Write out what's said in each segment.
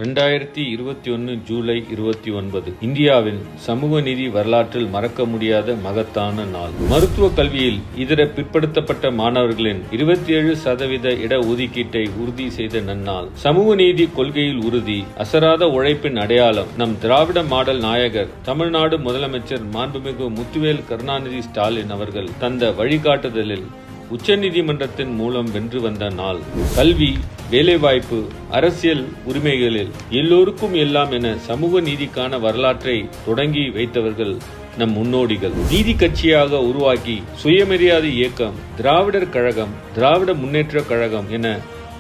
2021 ஜூலை 29 இந்தியாவின் சமூக நீதி வரலாற்றில் மறக்க முடியாத மகத்தான நாள். மருத்துவ கல்வியில் இதர பிற்படுத்தப்பட்ட மாணவர்களின் 27% இட ஒதுக்கீட்டை உறுதி செய்த நன்னாள். சமூக நீதி கொள்கையில் உறுதி, அசராத உழைப்பின் அடையாளம். நம் திராவிட மாடல் நாயகர் தமிழ்நாடு முதலமைச்சர் மாண்புமிகு முத்துவேல் கருணாநிதி ஸ்டாலின் அவர்கள் தந்த வழிகாட்டுதலில் உச்சநீதிமன்றத்தின் மூலம் வென்று வந்த நாள். கல்வி, வேலைவாய்ப்பு, அரசியல் உரிமைகளில் எல்லோருக்கும் எல்லாம் என சமூக நீதிக்கான வரலாற்றை தொடங்கி வைத்தவர்கள் நம் முன்னோடிகள். நீதி கட்சியாக உருவாக்கி சுயமரியாதை இயக்கம், திராவிடர் கழகம், திராவிட முன்னேற்ற கழகம் என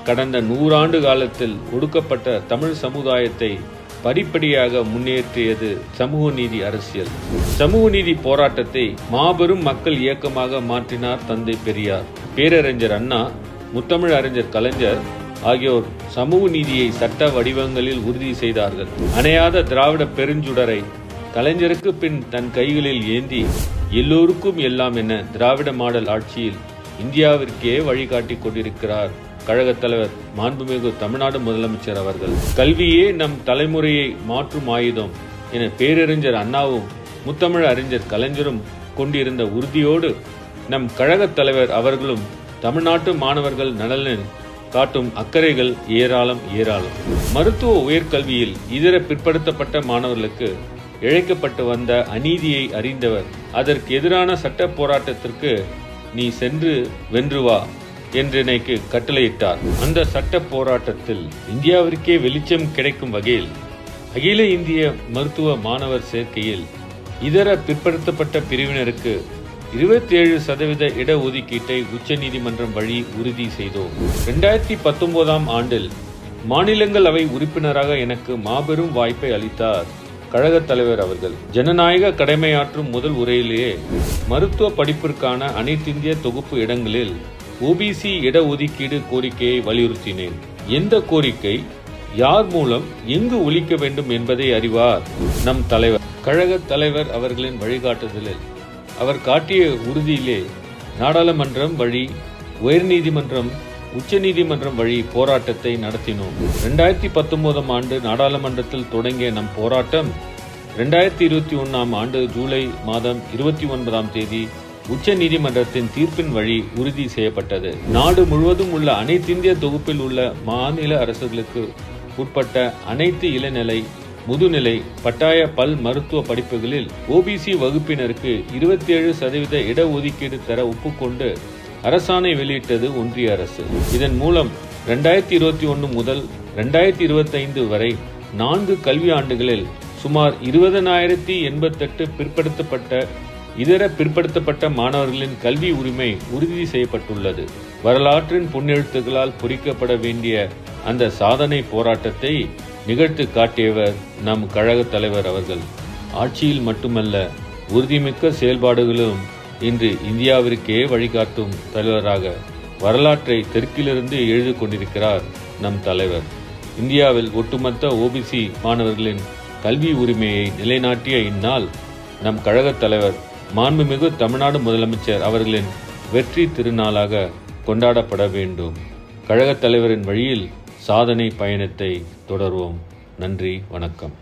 கடந்த 100 ஆண்டு காலத்தில் ஒடுக்கப்பட்ட தமிழ் சமுதாயத்தை படிப்படியாக முன்னேற்றியது சமூக நீதி அரசியல். சமூக நீதி போராட்டத்தை மாபெரும் மக்கள் இயக்கமாக மாற்றினார் தந்தை பெரியார். பேரறிஞர் அண்ணா, முத்தமிழ் அறிஞர் கலைஞர் ஆகியோர் சமூக நீதியை சட்ட வடிவங்களில் உறுதி செய்தார்கள். அணையாத திராவிட பெருஞ்சுடரை கலைஞருக்கு பின் தன் கைகளில் ஏந்தி எல்லோருக்கும் எல்லாம் என திராவிட மாடல் ஆட்சியில் இந்தியாவிற்கே வழிகாட்டி கொண்டிருக்கிறார் கழகத் தலைவர் மாண்புமிகு தமிழ்நாடு முதலமைச்சர் அவர்கள். கல்வியே நம் தலைமுறையை மாற்றும் ஆயுதம் என பேரறிஞர் அண்ணாவும் முத்தமிழ் அறிஞர் கலைஞரும் கொண்டிருந்த உறுதியோடு நம் கழகத் தலைவர் அவர்களும் தமிழ்நாட்டு மாணவர்கள் நலனில் காட்டும் அக்கறைகள் ஏராளம் ஏராளம். மருத்துவ உயர்கல்வியில் இதர பிற்படுத்தப்பட்ட மாணவர்களுக்கு இழைக்கப்பட்டு வந்த அநீதியை அறிந்தவர் அதற்கு எதிரான சட்ட போராட்டத்திற்கு நீ சென்று வென்று வா என்றெனைக்கு கட்டளையிட்டார். அந்த சட்ட போராட்டத்தில் இந்தியாவிற்கே வெளிச்சம் கிடைக்கும் வகையில் அகில இந்திய மருத்துவ மாணவர் சேர்க்கையில் இதர பிற்படுத்தப்பட்ட பிரிவினருக்கு 27% இட ஒதுக்கீட்டை உச்சநீதிமன்றம் வழி உறுதி செய்தோம். 2019ஆம் ஆண்டில் மாநிலங்களவை உறுப்பினராக எனக்கு மாபெரும் வாய்ப்பை அளித்தார் கழகத் தலைவர் அவர்கள். ஜனநாயக கடமையாற்றும் முதல் உரையிலேயே மருத்துவ படிப்பிற்கான அனைத்திந்திய தொகுப்பு இடங்களில் OBC இட ஒதுக்கீடு கோரிக்கையை வலியுறுத்தினேன். எந்த கோரிக்கை, யார் மூலம், எங்கு ஒலிக்க வேண்டும் என்பதை அறிவார் நம் தலைவர். கழகத் தலைவர் அவர்களின் வழிகாட்டுதலில் அவர் காட்டிய உறுதியிலே நாடாளுமன்றம் வழி, உயர்நீதிமன்றம், உச்சநீதிமன்றம் வழி போராட்டத்தை நடத்தினோம். 2019ஆம் ஆண்டு நாடாளுமன்றத்தில் தொடங்கிய நம் போராட்டம் 2021ஆம் ஆண்டு ஜூலை மாதம் 29ஆம் தேதி உச்ச நீதிமன்றத்தின் தீர்ப்பின் வழி உறுதி செய்யப்பட்டது. நாடு முழுவதும் உள்ள அனைத்திந்திய தொகுப்பில் உள்ள மாநில அரசுகளுக்கு உட்பட்ட அனைத்து இளநிலை, முதுநிலை, கட்டாய பல் மருத்துவ படிப்புகளில் OBC வகுப்பினருக்கு 27% இட ஒதுக்கீடு தர ஒப்புக்கொண்டு அரசாணை வெளியிட்டது ஒன்றிய அரசு. இதன் மூலம் 2021 முதல் 2025 வரை 4 கல்வி ஆண்டுகளில் சுமார் 20,088 பிற்படுத்தப்பட்ட இதர பிற்படுத்தப்பட்ட மாணவர்களின் கல்வி உரிமை உறுதி செய்யப்பட்டுள்ளது. வரலாற்றின் பொன்னெழுத்துகளால் பொறிக்கப்பட வேண்டிய அந்த சாதனை போராட்டத்தை நிகழ்த்து காட்டியவர் நம் கழகத் தலைவர் அவர்கள். ஆட்சியில் மட்டுமல்ல, உறுதிமிக்க செயல்பாடுகளும் இன்று இந்தியாவிற்கே வழிகாட்டும் தலைவராக வரலாற்றை தெற்கிலிருந்து எழுதி கொண்டிருக்கிறார் நம் தலைவர். இந்தியாவில் ஒட்டுமொத்த OBC மாணவர்களின் கல்வி உரிமையை நிலைநாட்டிய இந்நாள் நம் கழகத் தலைவர் மாண்புமிகு தமிழ்நாடு முதலமைச்சர் அவர்களின் வெற்றி திருநாளாக கொண்டாடப்பட வேண்டும். கழகத் தலைவரின் வழியில் சாதனை பயணத்தை தொடர்வோம். நன்றி, வணக்கம்.